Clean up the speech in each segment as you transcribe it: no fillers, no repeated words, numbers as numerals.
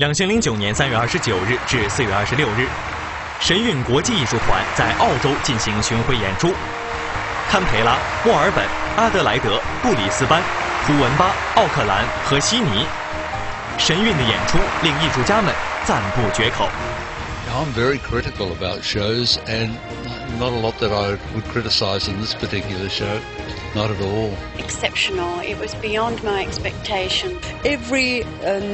2009年3月29日至4月26日，神韵国际艺术团在澳洲进行巡回演出，堪培拉、墨尔本、阿德莱德、布里斯班、图文巴、奥克兰和悉尼。神韵的演出令艺术家们赞不绝口。 I'm very critical about shows, and not a lot that I would criticise in this particular show. Not at all. Exceptional. It was beyond my expectation. Every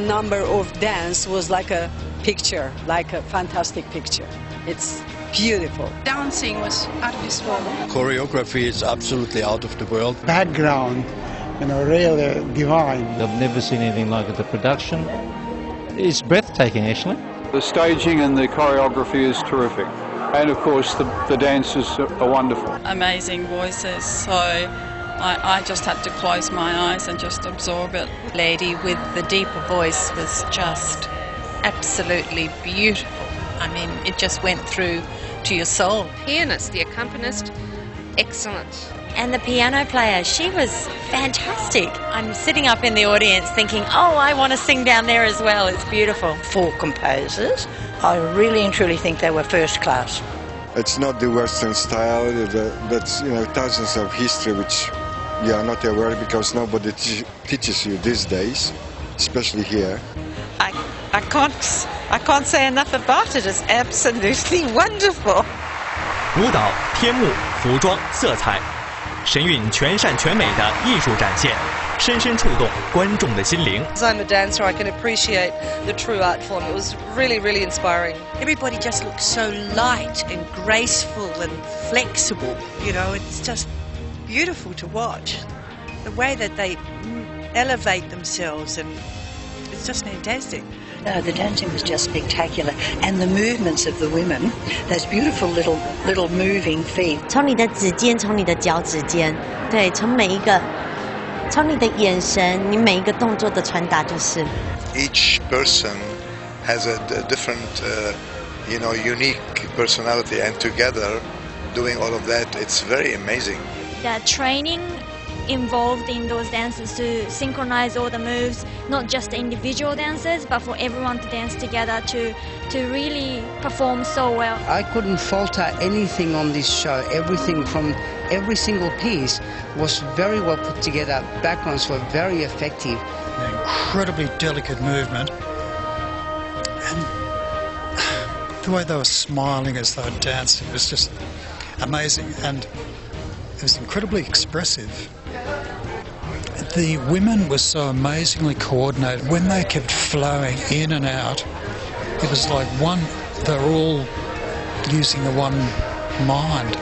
number of dance was like a picture, like a fantastic picture. It's beautiful. Dancing was out of this world. Choreography is absolutely out of the world. Background, really divine. I've never seen anything like it. The production is breathtaking, actually. The staging and the choreography is terrific. And of course the dancers are wonderful. Amazing voices, so I just had to close my eyes and just absorb it. Lady with the deeper voice was just absolutely beautiful. I mean, it just went through to your soul. Pianist, the accompanist, excellent. And the piano player, she was fantastic. I'm sitting up in the audience thinking, oh, I want to sing down there as well. It's beautiful. 4 composers. I really and truly think they were first class. It's not the Western style, that's thousands of history which you are not aware because nobody teaches you these days, especially here. I can't say enough about it. It's absolutely wonderful. 舞蹈、天幕、服装、色彩，神韵全善全美的艺术展现，深深触动观众的心灵。 As I'm a dancer, I can appreciate the true art form. It was really, really inspiring. Everybody just looks so light and graceful and flexible. You know, it's just beautiful to watch. The way that they elevate themselves, and it's just fantastic. No, the dancing was just spectacular, and the movements of the women, those beautiful little moving feet. 从你的指尖，从你的脚趾间，对，从每一个，从你的眼神，你每一个动作的传达就是。 Each person has a different, unique personality, and together, doing all of that, it's very amazing. The training involved in those dances to synchronize all the moves, not just the individual dancers, but for everyone to dance together to really perform so well. I couldn't falter anything on this show. Everything from every single piece was very well put together. Backgrounds were very effective. An incredibly delicate movement, and the way they were smiling as they were dancing was just amazing, and it was incredibly expressive. The women were so amazingly coordinated. When they kept flowing in and out, it was like they were all using the one mind.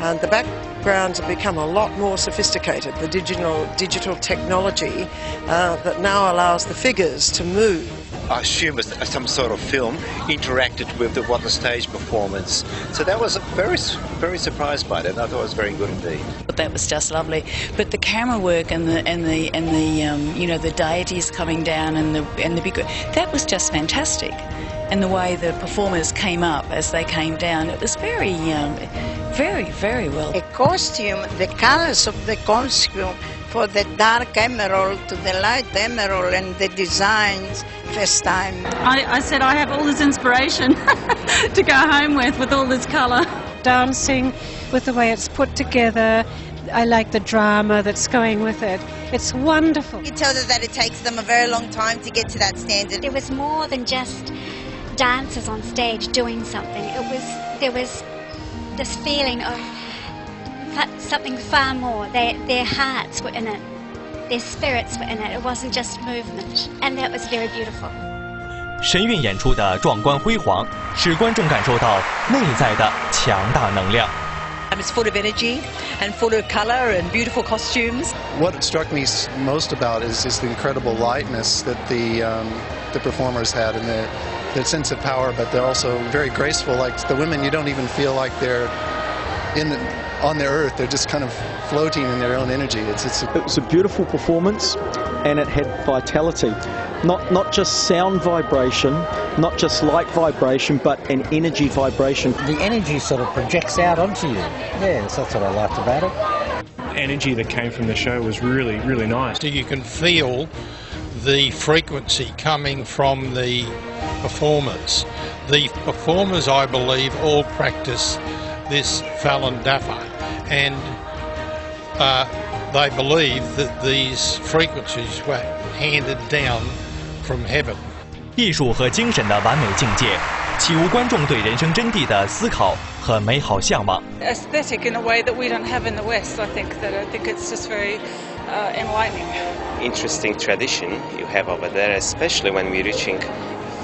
And the backgrounds have become a lot more sophisticated. The digital technology that now allows the figures to move. I assume it's some sort of film interacted with the stage performance. So that was very, very surprised by that. I thought it was very good indeed. That was just lovely. But the camera work and the deities coming down and the big, that was just fantastic. And the way the performers came up as they came down, it was very, very well. The costume, the colors of the costume, for the dark emerald to the light emerald, and the designs. First time. I said I have all this inspiration to go home with all this colour. Dancing, with the way it's put together, I like the drama that's going with it. It's wonderful. You tell them that it takes them a very long time to get to that standard. It was more than just dancers on stage doing something. There was this feeling of something far more. Their hearts were in it. Their spirits were in it. It wasn't just movement, and that was very beautiful. 神韵演出的壮观辉煌，使观众感受到内在的强大能量。 It's full of energy and full of colour and beautiful costumes. What struck me most about is the incredible lightness that the performers had, and their sense of power, but they're also very graceful. Like the women, you don't even feel like they're on the earth. They're just kind of floating in their own energy. It was a beautiful performance, and it had vitality. Not just sound vibration, not just light vibration, but an energy vibration. The energy sort of projects out onto you. Yes, that's what I liked about it. Energy that came from the show was really, really nice. You can feel the frequency coming from the performers. The performers, I believe, all practice this Falun Dafa, and they believe that these frequencies were handed down from heaven. 艺术和精神的完美境界，启悟观众对人生真谛的思考和美好向往。Aesthetic in a way that we don't have in the West. I think it's just very enlightening. Interesting tradition you have over there, especially when we're reaching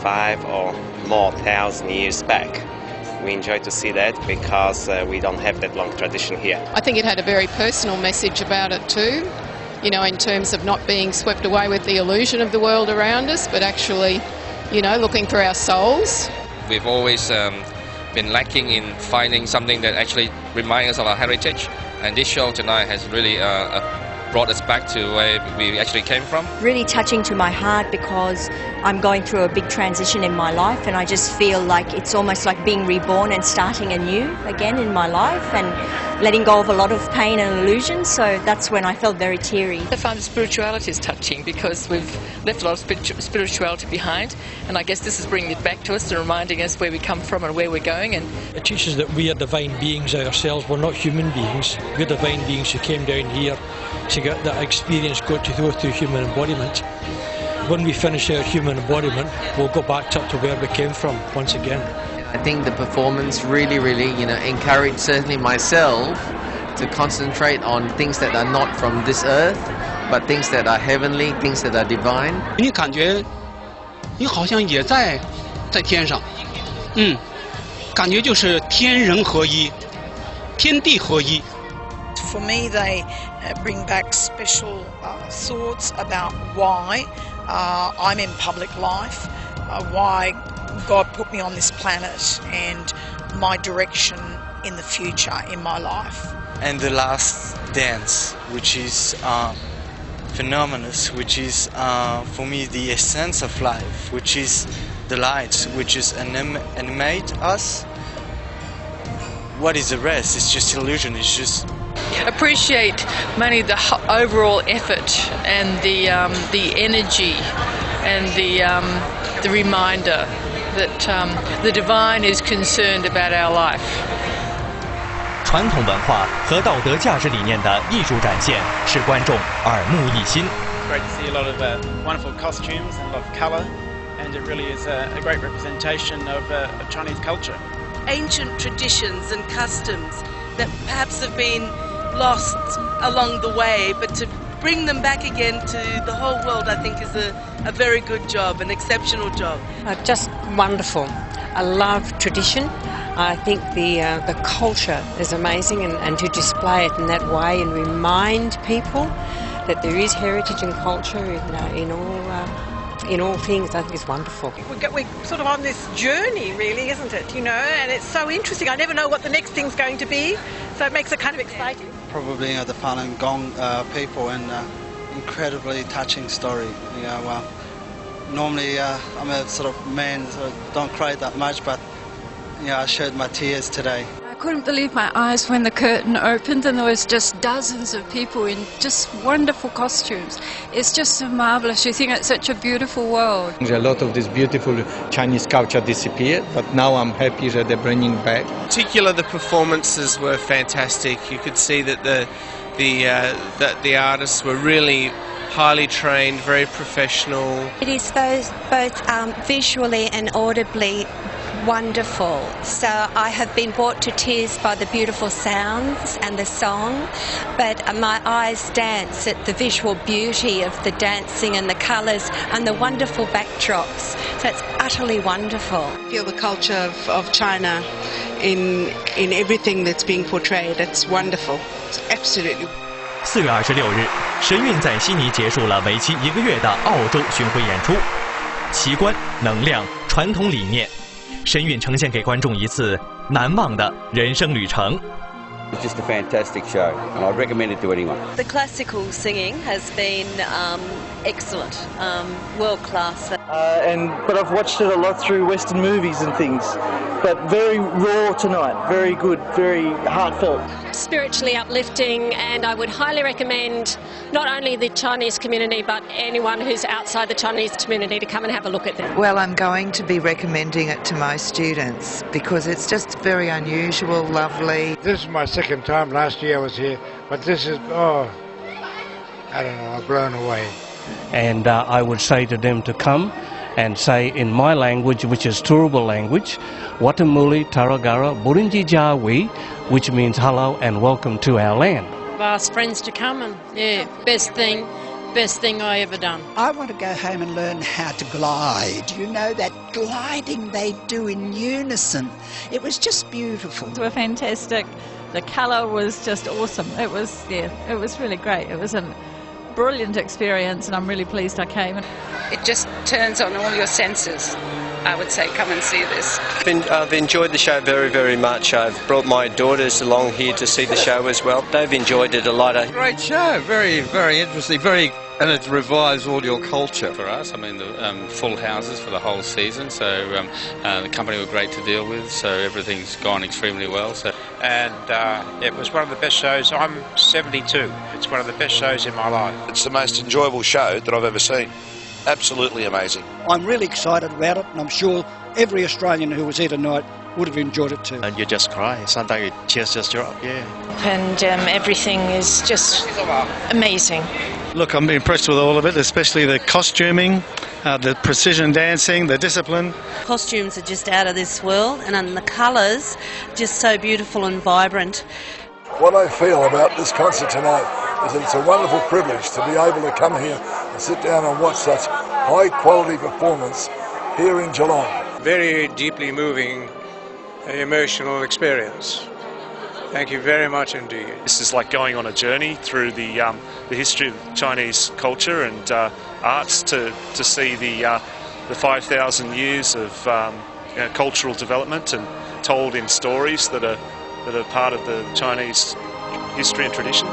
5 or more thousand years back. We enjoy to see that because we don't have that long tradition here. I think it had a very personal message about it too, you know, in terms of not being swept away with the illusion of the world around us, but actually, you know, looking for our souls. We've always been lacking in finding something that actually reminds us of our heritage, and this show tonight has really brought us back to where we actually came from. Really touching to my heart because I'm going through a big transition in my life, and I just feel like it's almost like being reborn and starting anew again in my life and letting go of a lot of pain and illusion. So that's when I felt very teary. I find spirituality is touching because we've left a lot of spirituality behind, and I guess this is bringing it back to us and reminding us where we come from and where we're going. And it teaches that we are divine beings ourselves. We're not human beings. We're divine beings who came down here to get that experience, got to go through human embodiment. When we finish our human embodiment, we'll go back up to where we came from once again. I think the performance really, you know, encouraged certainly myself to concentrate on things that are not from this earth, but things that are heavenly, things that are divine. 你感觉你好像也在天上，感觉就是天人合一，天地合一。 For me, they bring back special thoughts about why I'm in public life, why God put me on this planet, and my direction in the future in my life. And the last dance, which is phenomenal, which is for me the essence of life, which is the light, which is animate us. What is the rest? It's just illusion. It's just. Appreciate mainly the overall effort and the energy and the reminder that the divine is concerned about our life. 传统文化和道德价值理念的艺术展现，使观众耳目一新。 Great to see a lot of wonderful costumes and a lot of colour, and it really is a great representation of Chinese culture. Ancient traditions and customs that perhaps have been lost along the way, but to bring them back again to the whole world, I think is a very good job, an exceptional job. Just wonderful. I love tradition. I think the culture is amazing, and to display it in that way and remind people that there is heritage and culture in all things, I think is wonderful. We're sort of on this journey, really, isn't it? You know, and it's so interesting. I never know what the next thing's going to be, so it makes it kind of exciting. Probably the Falun Gong people, and incredibly touching story. You know, normally I'm a sort of man, so don't cry that much, but you know, I shed my tears today. I couldn't believe my eyes when the curtain opened and there was just dozens of people in just wonderful costumes. It's just so marvellous. You think it's such a beautiful world. A lot of this beautiful Chinese culture disappeared, but now I'm happy that they're bringing back. In particular, the performances were fantastic. You could see that the artists were really highly trained, very professional. It is both visually and audibly wonderful. So I have been brought to tears by the beautiful sounds and the song, but my eyes dance at the visual beauty of the dancing and the colours and the wonderful backdrops. So it's utterly wonderful. Feel the culture of China in everything that's being portrayed. It's wonderful. It's absolutely. 4月26日，神韵在悉尼结束了为期1个月的澳洲巡回演出，奇观、能量、传统理念。神韵呈现给观众一次难忘的人生旅程。It's just a fantastic show, and I'd recommend it to anyone. The classical singing has been excellent, world class. But I've watched it a lot through Western movies and things. But very raw tonight, very good, very heartfelt. Spiritually uplifting, and I would highly recommend not only the Chinese community but anyone who's outside the Chinese community to come and have a look at them. Well, I'm going to be recommending it to my students because it's just very unusual, lovely. This is my second time. Last year I was here, but this is, I don't know, I'm blown away. And I would say to them to come and say in my language, which is Turrbal language, Watamuli Taragara Burinji Jawi, which means hello and welcome to our land. I've asked friends to come, and yeah, best thing I ever done. I want to go home and learn how to glide. You know, that gliding they do in unison. It was just beautiful. They were fantastic. The colour was just awesome. It was really great. It was a brilliant experience, and I'm really pleased I came. It just turns on all your senses. I would say come and see this. I've enjoyed the show very, very much. I've brought my daughters along here to see the show as well. They've enjoyed it a lot. Great show, very, very interesting, and it revives all your culture. For us, I mean, the full houses for the whole season, so the company were great to deal with, so everything's gone extremely well. And it was one of the best shows. I'm 72. It's one of the best shows in my life. It's the most enjoyable show that I've ever seen. Absolutely amazing. I'm really excited about it, and I'm sure every Australian who was here tonight would have enjoyed it too. And you just cry. Sometimes your tears just drop, yeah. And everything is just amazing. Look, I'm impressed with all of it, especially the costuming, the precision dancing, the discipline. Costumes are just out of this world, and the colours just so beautiful and vibrant. What I feel about this concert tonight is that it's a wonderful privilege to be able to come here and sit down and watch such high quality performance here in Geelong. Very deeply moving, emotional experience. Thank you very much indeed. This is like going on a journey through the history of Chinese culture and arts to see the 5,000 years of cultural development and told in stories that are part of the Chinese history and tradition.